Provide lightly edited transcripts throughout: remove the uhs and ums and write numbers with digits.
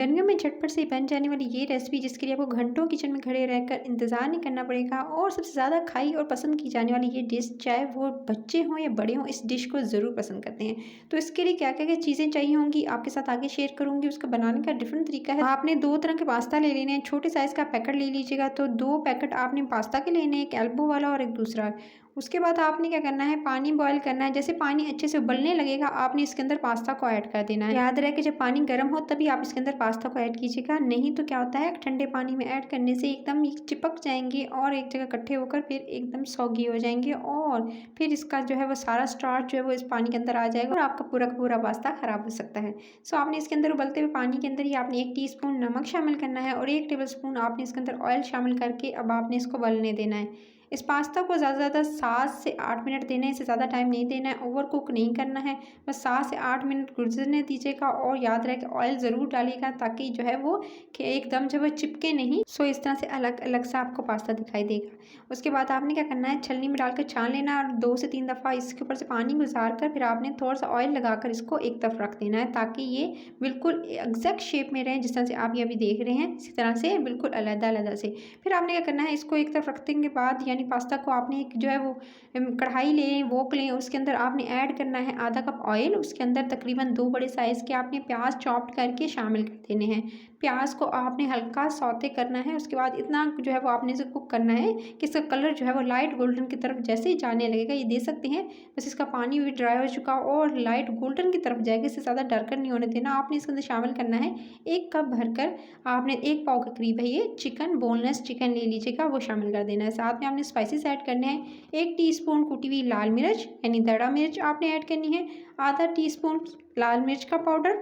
गर्मियों में झटपट से बन जाने वाली ये रेसिपी, जिसके लिए आपको घंटों किचन में खड़े रहकर इंतज़ार नहीं करना पड़ेगा, और सबसे ज़्यादा खाई और पसंद की जाने वाली ये डिश, चाहे वो बच्चे हों या बड़े हों, इस डिश को ज़रूर पसंद करते हैं। तो इसके लिए क्या क्या चीज़ें चाहिए होंगी आपके साथ आगे शेयर करूँगी। उसका बनाने का डिफरेंट तरीका है। आपने दो तरह के पास्ता ले लेने हैं। छोटे साइज़ का पैकेट ले लीजिएगा। तो दो पैकेट आपने पास्ता के लेने हैं, एक एल्बो वाला और एक दूसरा। उसके बाद आपने क्या करना है, पानी बॉयल करना है। जैसे पानी अच्छे से उबलने लगेगा, आपने इसके अंदर पास्ता को ऐड कर देना है। याद रहे कि जब पानी गर्म हो तभी आप इसके अंदर पास्ता को ऐड कीजिएगा, नहीं तो क्या होता है, ठंडे पानी में ऐड करने से एकदम ये चिपक जाएंगे और एक जगह इकट्ठे होकर फिर एकदम सौगी हो जाएंगे, और फिर इसका जो है वो सारा स्टार्च जो है वो इस पानी के अंदर आ जाएगा और आपका पूरा का पूरा पास्ता खराब हो सकता है। सो आपने इसके अंदर उबलते हुए पानी के अंदर ही आपने 1 टीस्पून नमक शामिल करना है और 1 टेबलस्पून आपने इसके अंदर ऑयल शामिल करके अब आपने इसको उबलने देना है। इस पास्ता को ज़्यादा से ज़्यादा 7 से 8 मिनट देना है, इससे ज़्यादा टाइम नहीं देना है, ओवर कुक नहीं करना है। बस 7 से 8 मिनट गुजरने दीजिएगा, और याद रहे कि ऑयल ज़रूर डालिएगा ताकि जो है वो कि एकदम जब वो चिपके नहीं। सो इस तरह से अलग अलग सा आपको पास्ता दिखाई देगा। उसके बाद आपने क्या करना है, छलनी में डालकर छान लेना और 2 से 3 दफ़ा इसके ऊपर से पानी गुजार कर फिर आपने थोड़ा सा ऑयल लगाकर इसको एक तरफ रख देना है, ताकि ये बिल्कुल एग्जैक्ट शेप में रहे, जिस तरह से आप ये अभी देख रहे हैं, इसी तरह से बिल्कुल अलग-अलग से। फिर आपने क्या करना है, इसको एक तरफ रखने के बाद यानी पास्ता को आपने एक जो है वो कढ़ाई लें, वोक लें, उसके अंदर आपने ऐड करना है आधा कप ऑयल। उसके अंदर तकरीबन 2 बड़े साइज़ के आपने प्याज चॉप्ड करके शामिल कर देने हैं। प्याज को आपने हल्का सौते करना है। उसके बाद इतना जो है वो आपने इसे कुक करना है कि इसका कलर जो है वो लाइट गोल्डन की तरफ जैसे ही जाने लगेगा, ये दे सकते हैं बस इसका पानी भी ड्राई हो चुका और लाइट गोल्डन की तरफ जाएगा, इससे ज़्यादा डार्कर नहीं होने देना। आपने इसके अंदर शामिल करना है 1 कप भरकर, आपने 1 पाव के करीब है ये चिकन, बोनलेस चिकन ले लीजिएगा, वो शामिल कर देना है। साथ में आपने स्पाइसेस ऐड करने हैं। 1 टीस्पून कुटी हुई लाल मिर्च यानी दड़ा मिर्च आपने ऐड करनी है, आधा टीस्पून लाल मिर्च का पाउडर,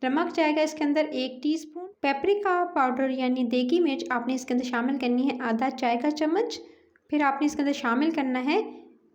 नमक जाएगा इसके अंदर 1 टीस्पून, पेपरिका पाउडर यानी देगी मिर्च आपने इसके अंदर शामिल करनी है आधा चाय का चम्मच। फिर आपने इसके अंदर शामिल करना है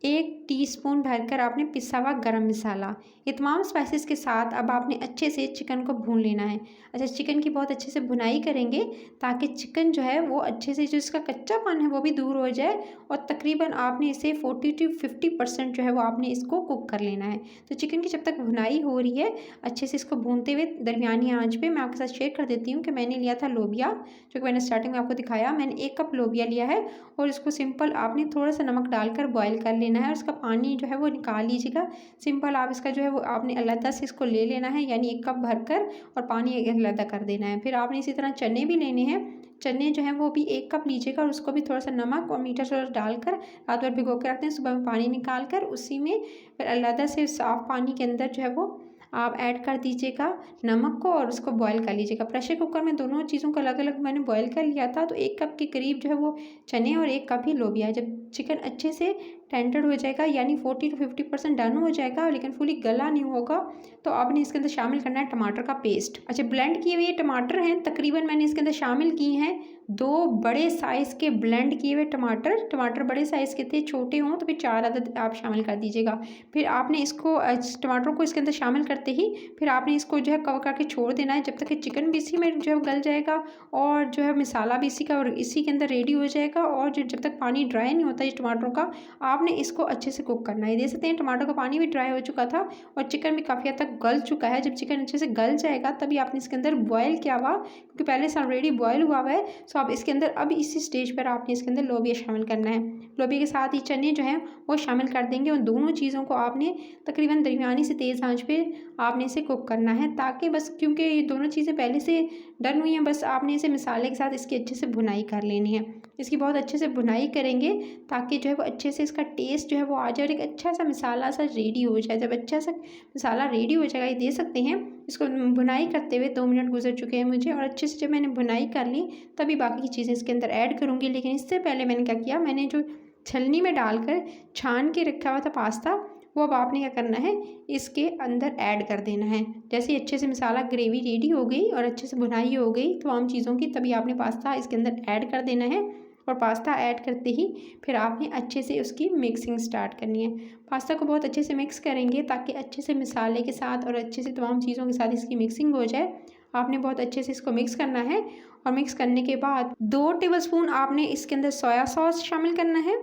1 टीस्पून भरकर आपने पिसा हुआ गरम मसाला। ये तमाम स्पाइसेस के साथ अब आपने अच्छे से चिकन को भून लेना है। अच्छा, चिकन की बहुत अच्छे से भुनाई करेंगे ताकि चिकन जो है वो अच्छे से, जो इसका कच्चापन है वो भी दूर हो जाए, और तकरीबन आपने इसे 40 to 50% जो है वो आपने इसको कुक कर लेना है। तो चिकन की जब तक भुनाई हो रही है, अच्छे से इसको भूनते हुए दरमियानी आंच पे, मैं आपके साथ शेयर कर देती हूँ कि मैंने लिया था लोबिया, जो कि मैंने स्टार्टिंग में आपको दिखाया। मैंने 1 कप लोबिया लिया है और इसको सिंपल आपने थोड़ा सा नमक डालकर बॉयल कर लेना है और उसका पानी जो है वो निकाल लीजिएगा। सिंपल आप इसका जो है वो आपने अलग से इसको ले लेना है, यानी 1 कप भरकर और पानी अलग कर देना है। फिर आपने इसी तरह चने भी लेने हैं। चने जो हैं वो भी 1 कप लीजिएगा और उसको भी थोड़ा सा नमक और मीठा सोडा डालकर रात भर भिगो के रखते हैं। सुबह में पानी निकाल कर उसी में फिर अलग से साफ़ पानी के अंदर जो है वो आप ऐड कर दीजिएगा नमक को और उसको बॉयल कर लीजिएगा। प्रेशर कुकर में दोनों चीज़ों को अलग अलग मैंने बॉयल कर लिया था। तो 1 कप के करीब जो है वो चने और 1 कप ही लोबिया। जब चिकन अच्छे से टेंडर हो जाएगा, यानी 40 to 50% डन हो जाएगा लेकिन फुली गला नहीं होगा, तो आपने इसके अंदर शामिल करना है टमाटर का पेस्ट। अच्छा, ब्लेंड किए हुए टमाटर हैं, तकरीबन मैंने इसके अंदर शामिल किए हैं 2 बड़े साइज़ के ब्लेंड किए हुए टमाटर। टमाटर बड़े साइज़ के थे, छोटे हों तो फिर 4 अदद आप शामिल कर दीजिएगा। फिर आपने इसको टमाटरों को इसके अंदर शामिल करते ही फिर आपने इसको जो है कवर करके छोड़ देना है, जब तक कि चिकन भी इसी में जो है गल जाएगा और जो है मसाला भी इसी का और इसी के अंदर रेडी हो जाएगा। और जब तक पानी ड्राई नहीं होता है टमाटरों का, आपने इसको अच्छे से कुक करना है। देख सकते हैं टमाटर का पानी भी ड्राई हो चुका था और चिकन भी काफ़ी हद तक गल चुका है। जब चिकन अच्छे से गल जाएगा तभी आपने इसके अंदर बॉयल किया हुआ, क्योंकि पहले से ऑलरेडी बॉयल हुआ है, सो आप इसके अंदर अब इसी स्टेज पर आपने इसके अंदर लोबिया शामिल करना है। लोबिया के साथ ही चने जो हैं वो शामिल कर देंगे। उन दोनों चीज़ों को आपने तकरीबन दरमियानी से तेज़ आंच पे आपने इसे कुक करना है, ताकि बस, क्योंकि ये दोनों चीज़ें पहले से डन हुई हैं, बस आपने इसे मसाले के साथ इसकी अच्छे से भुनाई कर लेनी है। इसकी बहुत अच्छे से भुनाई करेंगे ताकि जो है वो अच्छे से इसका टेस्ट जो है वो आ जाए और एक अच्छा सा मसाला सा रेडी हो जाए। जब अच्छा सा मसाला रेडी हो जाएगा, ये दे सकते हैं, इसको भुनाई करते हुए 2 मिनट गुजर चुके हैं मुझे, और अच्छे से जब मैंने भुनाई कर ली तभी बाकी की चीज़ें इसके अंदर ऐड करूँगी। लेकिन इससे पहले मैंने क्या किया, मैंने जो छलनी में डालकर छान के रखा हुआ था पास्ता, वो अब आपने क्या करना है, इसके अंदर ऐड कर देना है। जैसे ही अच्छे से मसाला ग्रेवी रेडी हो गई और अच्छे से भुनाई हो गई तमाम चीज़ों की, तभी आपने पास्ता इसके अंदर ऐड कर देना है। और पास्ता ऐड करते ही फिर आपने अच्छे से उसकी मिक्सिंग स्टार्ट करनी है। पास्ता को बहुत अच्छे से मिक्स करेंगे ताकि अच्छे से मसाले के साथ और अच्छे से तमाम चीज़ों के साथ इसकी मिक्सिंग हो जाए। आपने बहुत अच्छे से इसको मिक्स करना है और मिक्स करने के बाद 2 टेबलस्पून आपने इसके अंदर सोया सॉस शामिल करना है।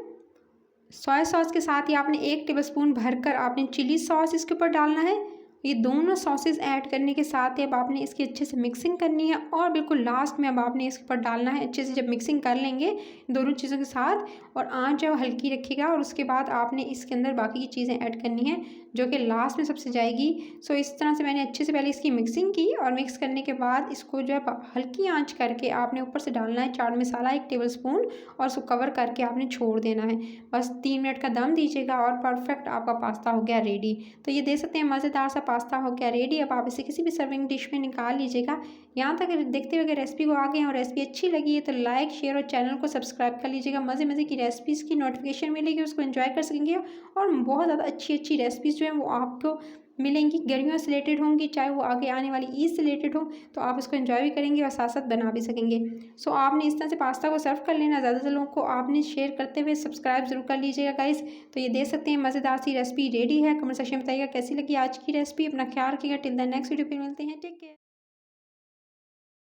सोया सॉस के साथ ही आपने 1 टेबलस्पून भरकर आपने चिली सॉस इसके ऊपर डालना है ये दोनों सॉसेस ऐड करने के साथ ही अब आपने इसकी अच्छे से मिक्सिंग करनी है और बिल्कुल लास्ट में अब आपने इसके ऊपर डालना है अच्छे से। जब मिक्सिंग कर लेंगे दोनों चीज़ों के साथ और आँच जब हल्की रखिएगा और उसके बाद आपने इसके अंदर बाकी की चीज़ें ऐड करनी है जो कि लास्ट में सबसे जाएगी। सो इस तरह से मैंने अच्छे से पहले इसकी मिक्सिंग की और मिक्स करने के बाद इसको जो है हल्की आँच करके आपने ऊपर से डालना है चाट मसाला 1 टेबलस्पून और उसको कवर करके आपने छोड़ देना है। बस 3 मिनट का दम दीजिएगा और परफेक्ट आपका पास्ता हो गया रेडी। तो ये देख सकते हैं मज़ेदार सा पास्ता हो गया रेडी। अब आप इसे किसी भी सर्विंग डिश में निकाल लीजिएगा। यहाँ तक देखते हुए अगर रेसिपी को आ गए और रेसिपी अच्छी लगी है तो लाइक शेयर और चैनल को सब्सक्राइब कर लीजिएगा। मज़े मज़े की रेसिपीज़ की नोटिफिकेशन मिलेगी, उसको एंजॉय कर सकेंगे और बहुत ज़्यादा अच्छी अच्छी रेसिपीज़ जो हैं वो आपको मिलेंगी। गर्मियों से रिलेटेड होंगी, चाहे वो आगे आने वाली ईद से रिलेटेड हो, तो आप इसको एंजॉय भी करेंगे और साथ साथ बना भी सकेंगे। सो आपने इस तरह से पास्ता को सर्व कर लेना। ज़्यादा लोगों को आपने शेयर करते हुए सब्सक्राइब जरूर कर लीजिएगा गाइस। तो ये देख सकते हैं मज़ेदार सी रेसिपी रेडी है। कमेंट सेक्शन में बताइएगा कैसी लगी आज की रेसिपी। अपना ख्याल रखिएगा। टिल द नेक्स्ट वीडियो पे मिलते हैं। Take care.